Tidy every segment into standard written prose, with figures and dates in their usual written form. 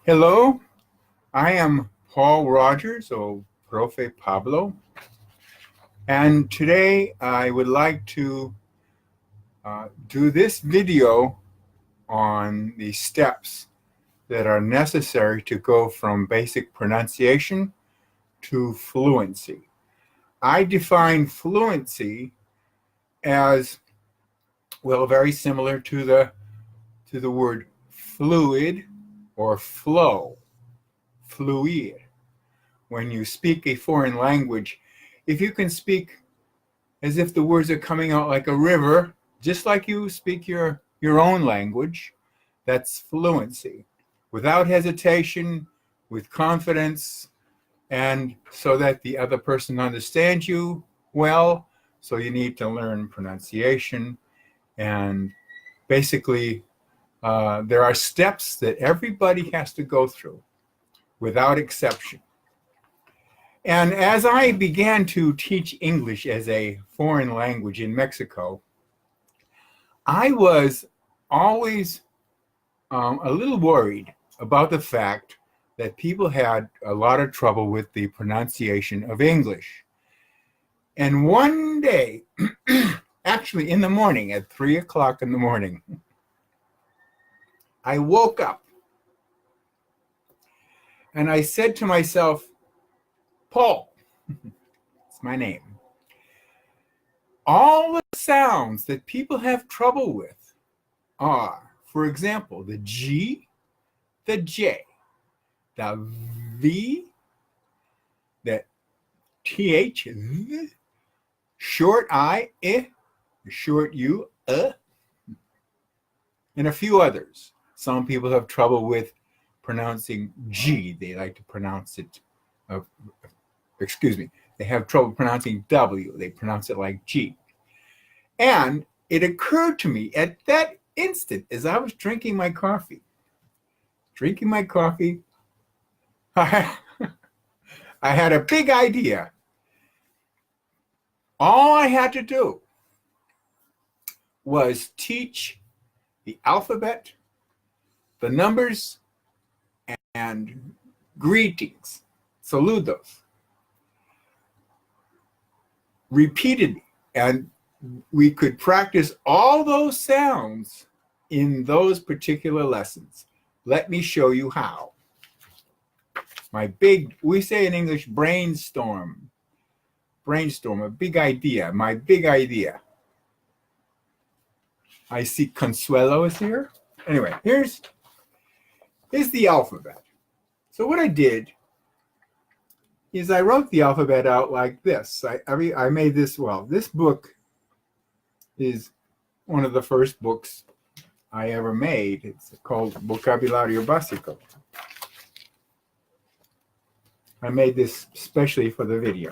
Hello, I am Paul Rogers, or Profe Pablo, and today I would like to do this video on the steps that are necessary to go from basic pronunciation to fluency. I define fluency as, well, very similar to the word fluid or flow, fluid. When you speak a foreign language, if you can speak as if the words are coming out like a river, just like you speak your own language, that's fluency. Without hesitation, with confidence, and so that the other person understands you well. So you need to learn pronunciation. And basically, there are steps that everybody has to go through without exception. And as I began to teach English as a foreign language in Mexico, I was always a little worried about the fact that people had a lot of trouble with the pronunciation of English. And one day, actually in the morning, at 3 o'clock in the morning, I woke up and I said to myself, Paul, it's my name, all the sounds that people have trouble with are, for example, the G, the J, the V, the TH, th, short I, short U, and a few others. Some people have trouble with pronouncing G. They like to pronounce it, they have trouble pronouncing W. They pronounce it like G. And it occurred to me at that instant, as I was drinking my coffee, I had a big idea. All I had to do was teach the alphabet, the numbers, and greetings, saludos, repeatedly. And we could practice all those sounds in those particular lessons. Let me show you how. We say in English, brainstorm, a big idea, my big idea. I see Consuelo is here. Anyway, here's the alphabet. So what I did is I wrote the alphabet out like this. I made this, this book is one of the first books I ever made. It's called Vocabulario Básico. I made this especially for the video.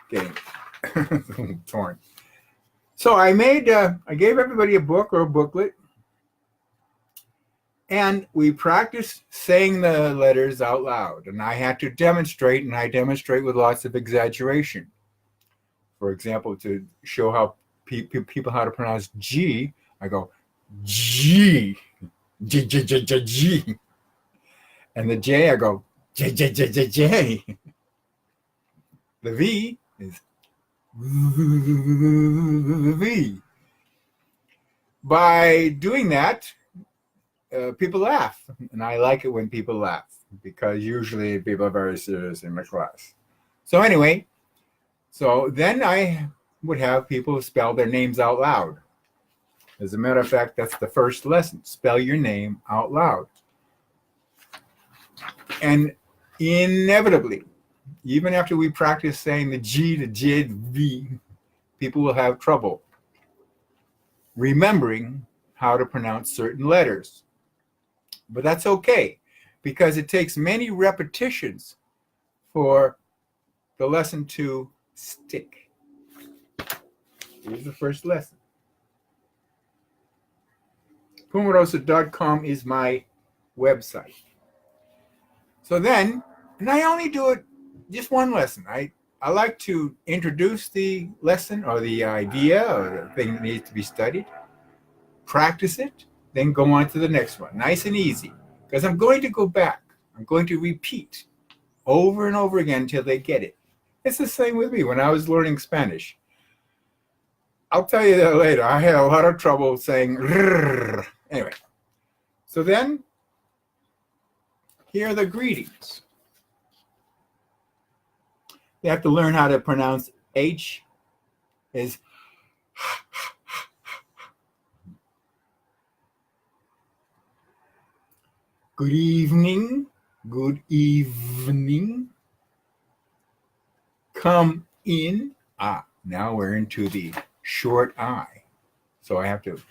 Getting torn. So I gave everybody a book or a booklet, and we practiced saying the letters out loud. And I had to demonstrate, and I demonstrate with lots of exaggeration. For example, to show how people how to pronounce G, I go G, G, G, G, G, G. And the J, I go J, J, J, J, J. The V is V. By doing that, people laugh, and I like it when people laugh because usually people are very serious in my class. So anyway, then I would have people spell their names out loud. As a matter of fact, that's the first lesson. Spell your name out loud. And inevitably, even after we practice saying the G, the J, the V, people will have trouble remembering how to pronounce certain letters. But that's okay, because it takes many repetitions for the lesson to stick. Here's the first lesson. Pumarosa.com is my website. So then, and I only do it just one lesson. I like to introduce the lesson or the idea or the thing that needs to be studied, practice it, then go on to the next one. Nice and easy. because I'm going to go back. I'm going to repeat over and over again until they get it. It's the same with me when I was learning Spanish. I'll tell you that later. I had a lot of trouble saying rrr. Anyway, so then here are the greetings. You have to learn how to pronounce H is good evening, good evening, come in. Now we're into the short I. So I have to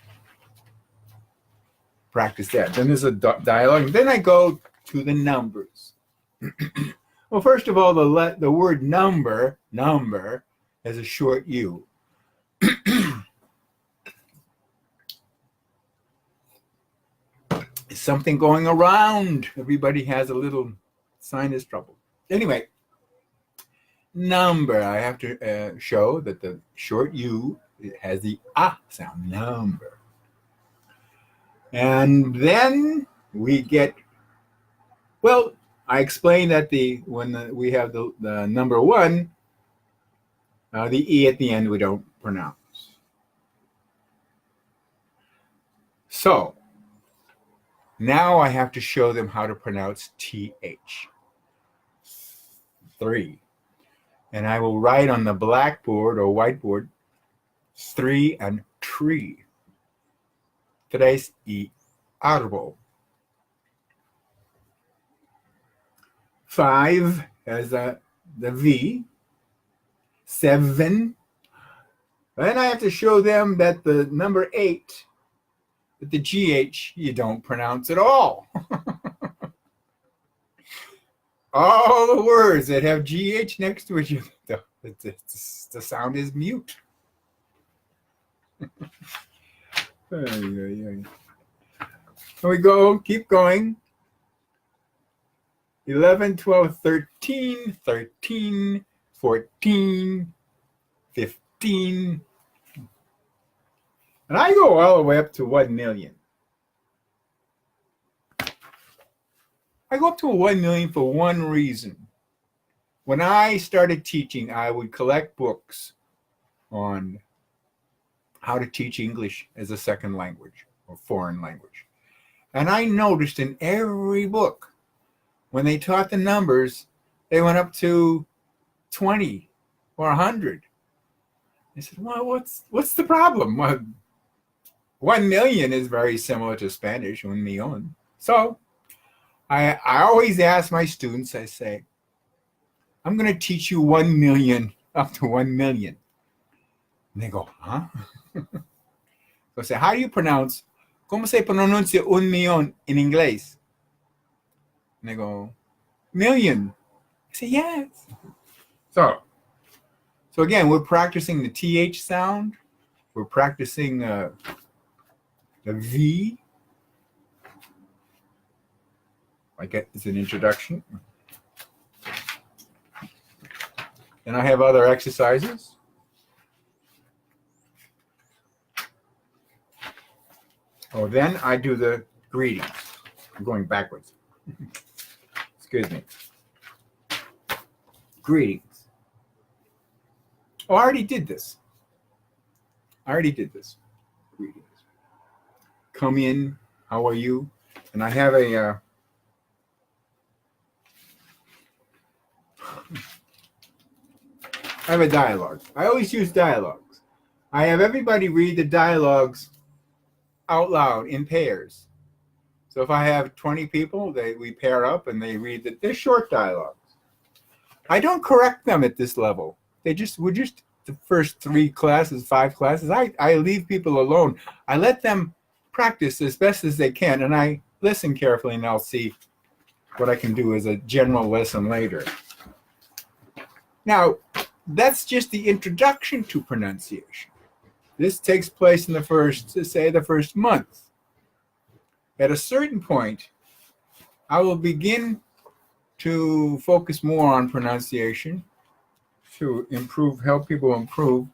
practice that. Then there's a dialogue. Then I go to the numbers. Well, first of all, the word number has a short U. It's something going around. Everybody has a little sinus trouble. Anyway, number. I have to show that the short U has the sound, number. And then we get, well, I explained that when we have the number 1, the E at the end we don't pronounce. So now I have to show them how to pronounce TH. 3. And I will write on the blackboard or whiteboard 3 and tree. 3 y árbol. 5 has the V. 7. Then I have to show them that the number 8, that the GH, you don't pronounce at all. All the words that have GH next to it, the sound is mute. Here we go, keep going. 11, 12, 13, 13, 14, 15. And I go all the way up to 1 million. I go up to 1 million for one reason. When I started teaching, I would collect books on how to teach English as a second language or foreign language. And I noticed in every book, when they taught the numbers, they went up to 20 or 100. I said, well, what's the problem? Well, 1 million is very similar to Spanish, un millón. So I always ask my students, I say, I'm going to teach you 1 million, up to 1 million. And they go, huh? So I say, how do you pronounce, ¿cómo se pronuncia un millón in inglés? And they go, million. I say, yes. So again, we're practicing the TH sound. We're practicing the V. Like it's an introduction. And I have other exercises. Oh, then I do the greetings. I'm going backwards. Excuse me. Greetings. Oh, I already did this. Greetings. Come in. How are you? And I have a dialogue. I always use dialogues. I have everybody read the dialogues out loud in pairs. So if I have 20 people, we pair up and they read they're short dialogues. I don't correct them at this level. We're just the first 3 classes, 5 classes. I leave people alone. I let them practice as best as they can, and I listen carefully, and I'll see what I can do as a general lesson later. Now, that's just the introduction to pronunciation. This takes place in the first month. At a certain point, I will begin to focus more on pronunciation to help people improve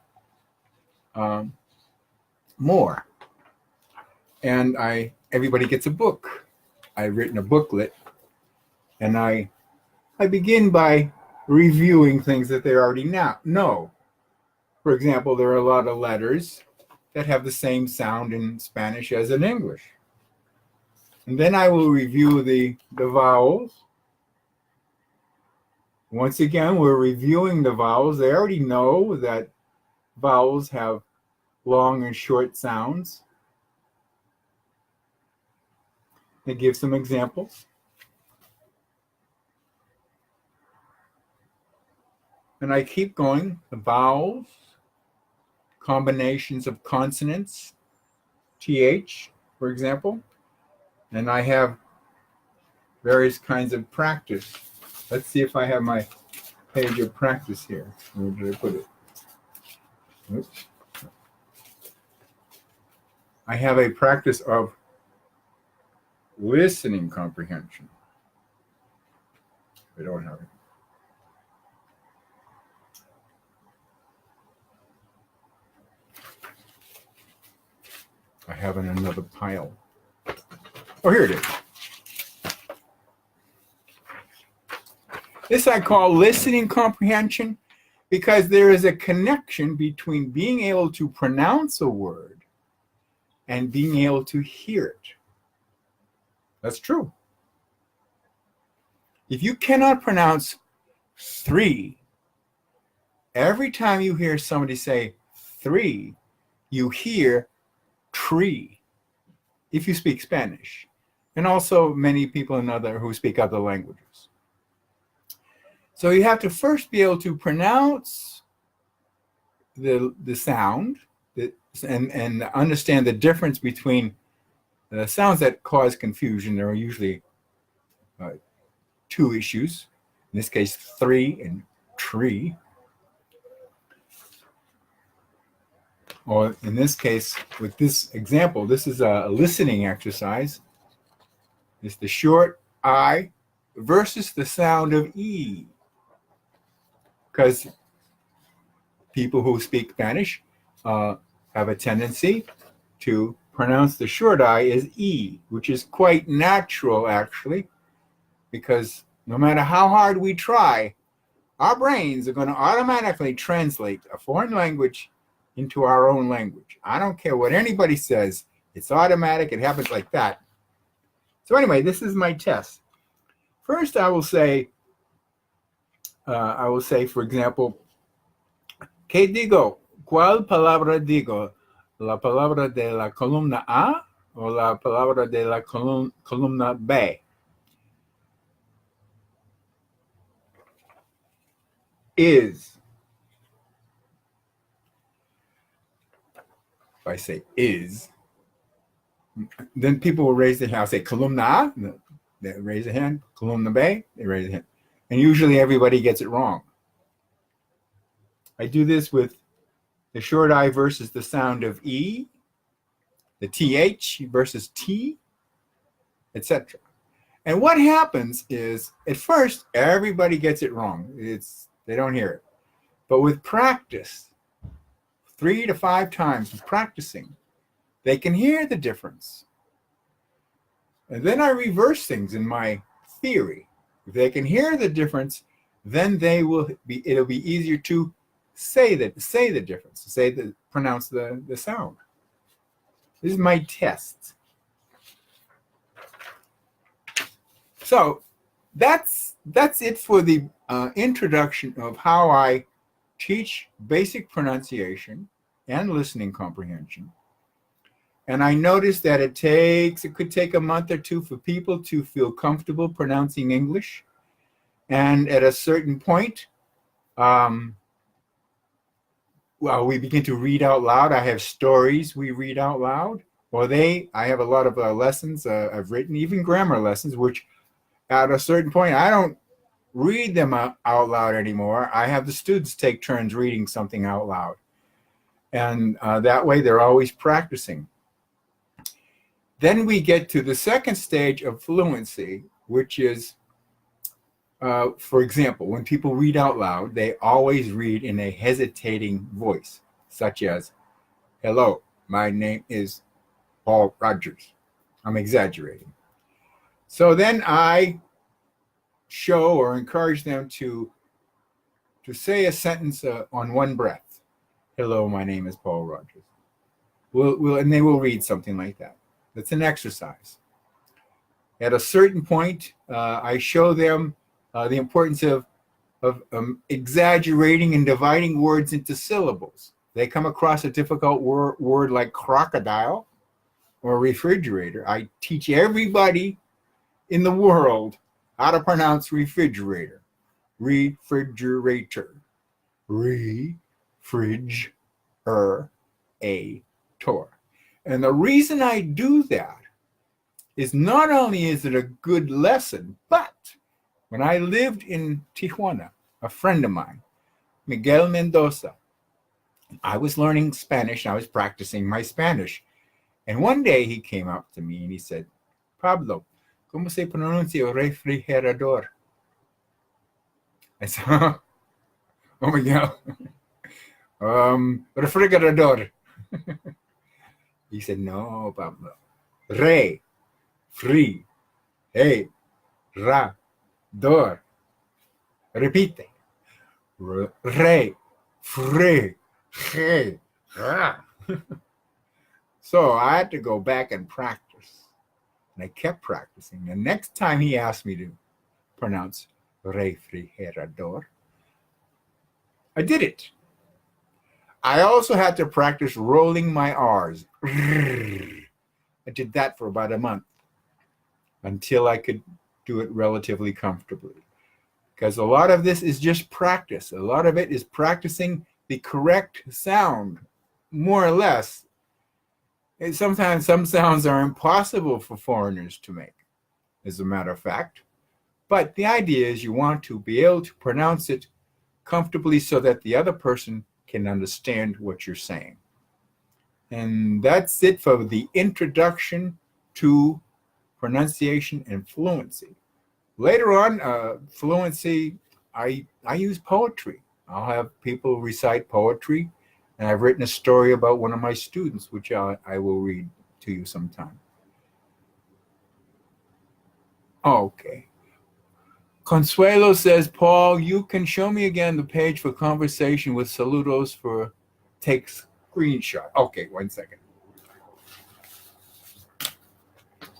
more. And everybody gets a book. I've written a booklet, and I begin by reviewing things that they already know. For example, there are a lot of letters that have the same sound in Spanish as in English. And then I will review the vowels. Once again, we're reviewing the vowels. They already know that vowels have long and short sounds. They give some examples. And I keep going. The vowels, combinations of consonants, TH, for example. And I have various kinds of practice. Let's see if I have my page of practice here. Where did I put it? Oops. I have a practice of listening comprehension. I don't have it. I have in another pile. Oh, here it is. This I call listening comprehension because there is a connection between being able to pronounce a word and being able to hear it. That's true. If you cannot pronounce 3, every time you hear somebody say 3, you hear tree if you speak Spanish, and also many people who speak other languages. So you have to first be able to pronounce the sound and understand the difference between the sounds that cause confusion. There are usually 2 issues. In this case, 3 and tree. Or in this case, with this example, this is a listening exercise. It's the short I versus the sound of E. Because people who speak Spanish have a tendency to pronounce the short I as E, which is quite natural, actually, because no matter how hard we try, our brains are going to automatically translate a foreign language into our own language. I don't care what anybody says. It's automatic. It happens like that. So anyway, this is my test. First, I will say, for example, ¿qué digo? ¿Cuál palabra digo? ¿La palabra de la columna A o la palabra de la columna B? Is. If I say is, then people will raise their hand. I'll say columna A, they raise their hand. Columna B, they raise their hand. And usually everybody gets it wrong. I do this with the short I versus the sound of E, the TH versus T, etc. And what happens is, at first, everybody gets it wrong. They don't hear it. But with practice, 3 to 5 times of practicing, they can hear the difference. And then I reverse things in my theory. If they can hear the difference, then it'll be easier to say the difference, pronounce the sound. This is my test. So that's it for the introduction of how I teach basic pronunciation and listening comprehension. And I noticed that it could take a month or 2 for people to feel comfortable pronouncing English. And at a certain point, we begin to read out loud. I have stories we read out loud. I have a lot of lessons I've written, even grammar lessons, which at a certain point, I don't read them out loud anymore. I have the students take turns reading something out loud. And that way, they're always practicing. Then we get to the second stage of fluency, which is, for example, when people read out loud, they always read in a hesitating voice, such as, "Hello, my name is Paul Rogers." I'm exaggerating. So then I show or encourage them to say a sentence on one breath. Hello, my name is Paul Rogers. And they will read something like that. That's an exercise. At a certain point, I show them the importance of exaggerating and dividing words into syllables. They come across a difficult word like crocodile or refrigerator. I teach everybody in the world how to pronounce refrigerator. Refrigerator. Refrigerator. And the reason I do that is not only is it a good lesson, but when I lived in Tijuana, a friend of mine, Miguel Mendoza, I was learning Spanish and I was practicing my Spanish. And one day he came up to me and he said, Pablo, ¿cómo se pronuncia refrigerador? I said, oh Miguel, refrigerador. He said, no, Pablo. Re, free, hey, ra, dor. Repite. Re, free, hey, ra. So I had to go back and practice. And I kept practicing. The next time he asked me to pronounce refrigerador, I did it. I also had to practice rolling my R's. I did that for about a month until I could do it relatively comfortably. Because a lot of this is just practice. A lot of it is practicing the correct sound, more or less. And sometimes some sounds are impossible for foreigners to make, as a matter of fact. But the idea is you want to be able to pronounce it comfortably so that the other person can understand what you're saying. And that's it for the introduction to pronunciation and fluency. Later on, fluency, I use poetry. I'll have people recite poetry, and I've written a story about one of my students, which I will read to you sometime. Okay. Consuelo says, Paul, you can show me again the page for conversation with saludos for take screenshot. Okay, 1 second.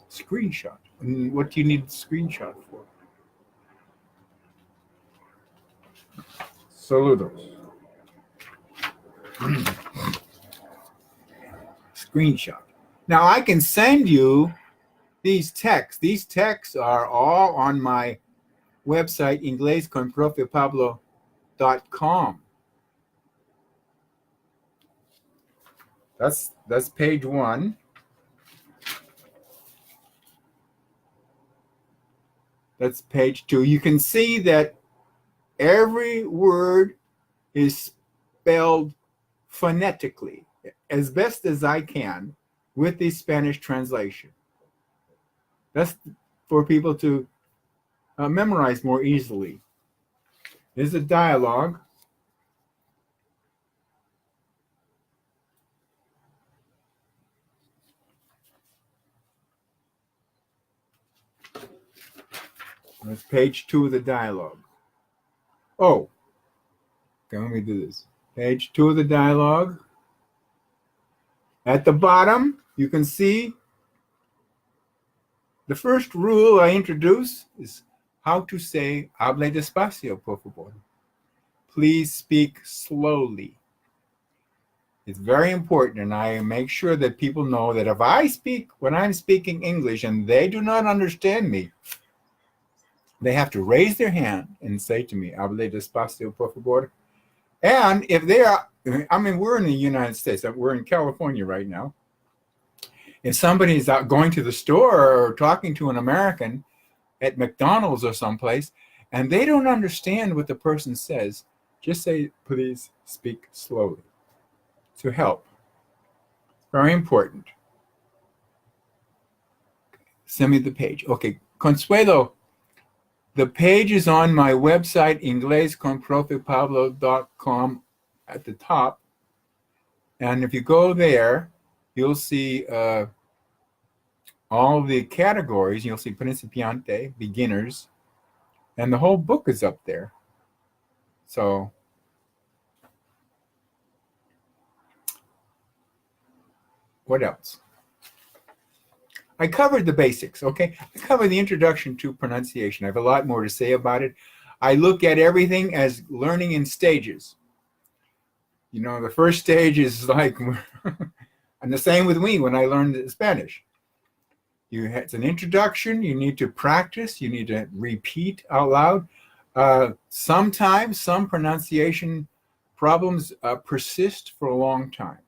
Screenshot. What do you need the screenshot for? Saludos. Screenshot. Now I can send you these texts. These texts are all on my website, inglesconprofepablo.com. That's page 1. That's page 2. You can see that every word is spelled phonetically as best as I can with the Spanish translation. That's for people to memorize more easily. There's a dialogue. That's page 2 of the dialogue. Oh, okay, let me do this. Page 2 of the dialogue. At the bottom, you can see the first rule I introduce is how to say hable despacio, por favor. Please speak slowly. It's very important, and I make sure that people know that if I speak, when I'm speaking English and they do not understand me, they have to raise their hand and say to me, hable despacio, por favor. And if they are, I mean, we're in the United States, we're in California right now. If somebody's out going to the store or talking to an American at McDonald's or someplace, and they don't understand what the person says, just say, please speak slowly to help. Very important. Send me the page. Okay, Consuelo, the page is on my website, inglesconprofepablo.com at the top. And if you go there, you'll see all the categories. You'll see principiante, beginners, and the whole book is up there. So what else? I covered the basics, okay? I covered the introduction to pronunciation. I have a lot more to say about it. I look at everything as learning in stages. You know, the first stage is like, and the same with me when I learned Spanish. It's an introduction. You need to practice. You need to repeat out loud. Sometimes some pronunciation problems persist for a long time.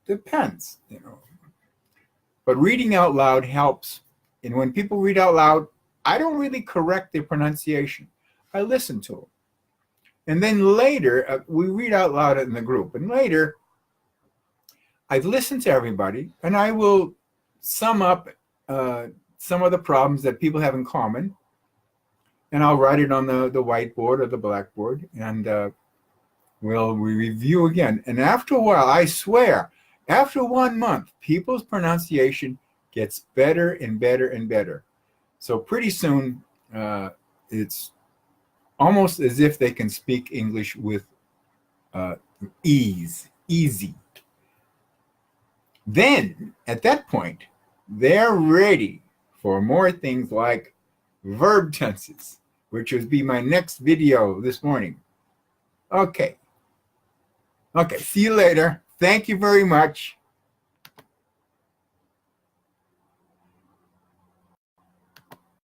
Depends, you know. But reading out loud helps. And when people read out loud, I don't really correct their pronunciation. I listen to them. And then later, we read out loud in the group. And later, I've listened to everybody, and I will sum up some of the problems that people have in common. And I'll write it on the whiteboard or the blackboard, and we'll review again. And after a while, I swear, after 1 month, people's pronunciation gets better and better and better. So pretty soon, it's almost as if they can speak English with easy. Then, at that point, they're ready for more things like verb tenses, which will be my next video this morning. Okay, see you later. Thank you very much.